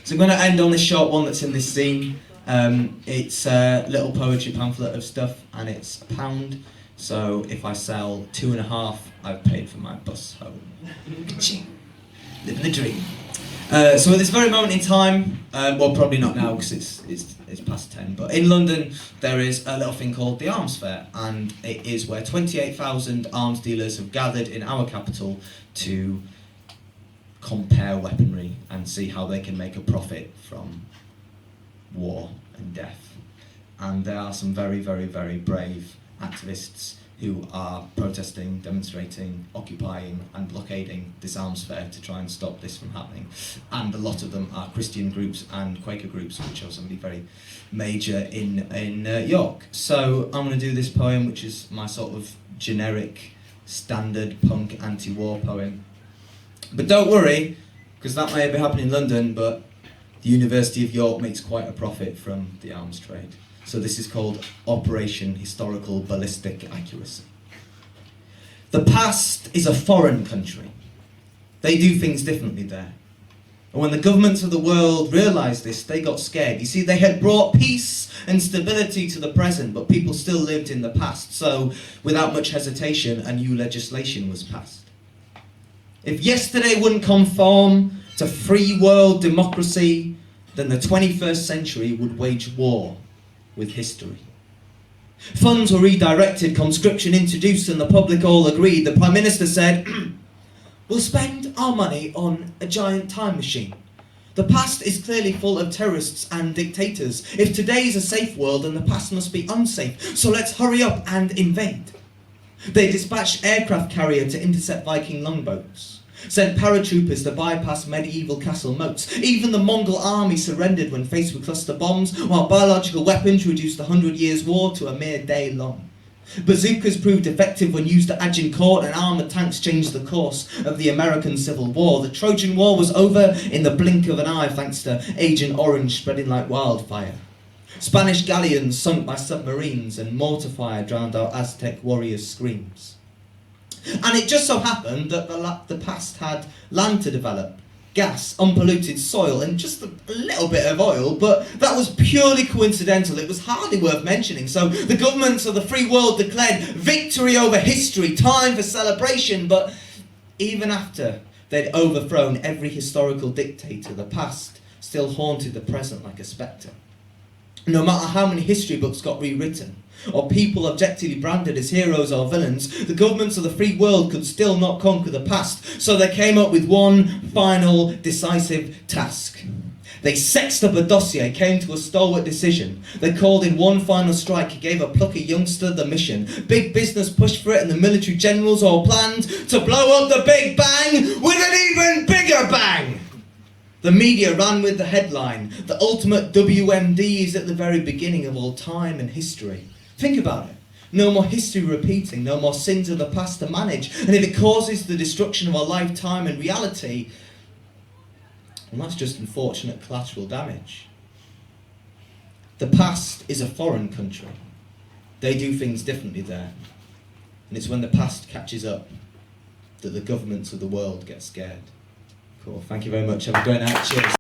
So I'm going to end on this short one that's in this scene. It's a little poetry pamphlet of stuff, and it's £1. So if I sell 2.5, I've paid for my bus home. Living the dream. So at this very moment in time, well, probably not now because it's past 10, but in London there is a little thing called the Arms Fair, and it is where 28,000 arms dealers have gathered in our capital to compare weaponry and see how they can make a profit from war and death. And there are some very, very, very brave activists who are protesting, demonstrating, occupying and blockading this arms fair to try and stop this from happening. And a lot of them are Christian groups and Quaker groups, which are somebody very major in York. So I'm going to do this poem, which is my sort of generic, standard punk anti-war poem. But don't worry, because that may be happening in London, but the University of York makes quite a profit from the arms trade. So this is called Operation Historical Ballistic Accuracy. The past is a foreign country. They do things differently there. And when the governments of the world realised this, they got scared. You see, they had brought peace and stability to the present, but people still lived in the past. So without much hesitation, a new legislation was passed. If yesterday wouldn't conform to free world democracy, then the 21st century would wage war with history. Funds were redirected, conscription introduced, and the public all agreed. The Prime Minister said, we'll spend our money on a giant time machine. The past is clearly full of terrorists and dictators. If today's a safe world, then the past must be unsafe. So let's hurry up and invade. They dispatched aircraft carrier to intercept Viking longboats, sent paratroopers to bypass medieval castle moats. Even the Mongol army surrendered when faced with cluster bombs, while biological weapons reduced the 100 Years' War to a mere day long. Bazookas proved effective when used at Agincourt, and armoured tanks changed the course of the American Civil War. The Trojan War was over in the blink of an eye thanks to Agent Orange spreading like wildfire. Spanish galleons sunk by submarines, and mortar fire drowned out Aztec warriors' screams. And it just so happened that the past had land to develop, gas, unpolluted soil, and just a little bit of oil, but that was purely coincidental. It was hardly worth mentioning. So the governments of the free world declared victory over history, time for celebration. But even after they'd overthrown every historical dictator, the past still haunted the present like a spectre. No matter how many history books got rewritten, or people objectively branded as heroes or villains, the governments of the free world could still not conquer the past. So they came up with one final decisive task. They sexed up a dossier, came to a stalwart decision. They called in one final strike, gave a plucky youngster the mission. Big business pushed for it, and the military generals all planned to blow up the Big Bang with an even bigger bang. The media ran with the headline, the ultimate WMD is at the very beginning of all time and history. Think about it. No more history repeating, no more sins of the past to manage. And if it causes the destruction of our lifetime and reality, well, that's just unfortunate collateral damage. The past is a foreign country. They do things differently there. And it's when the past catches up that the governments of the world get scared. Cool. Thank you very much. Have a great night. Cheers.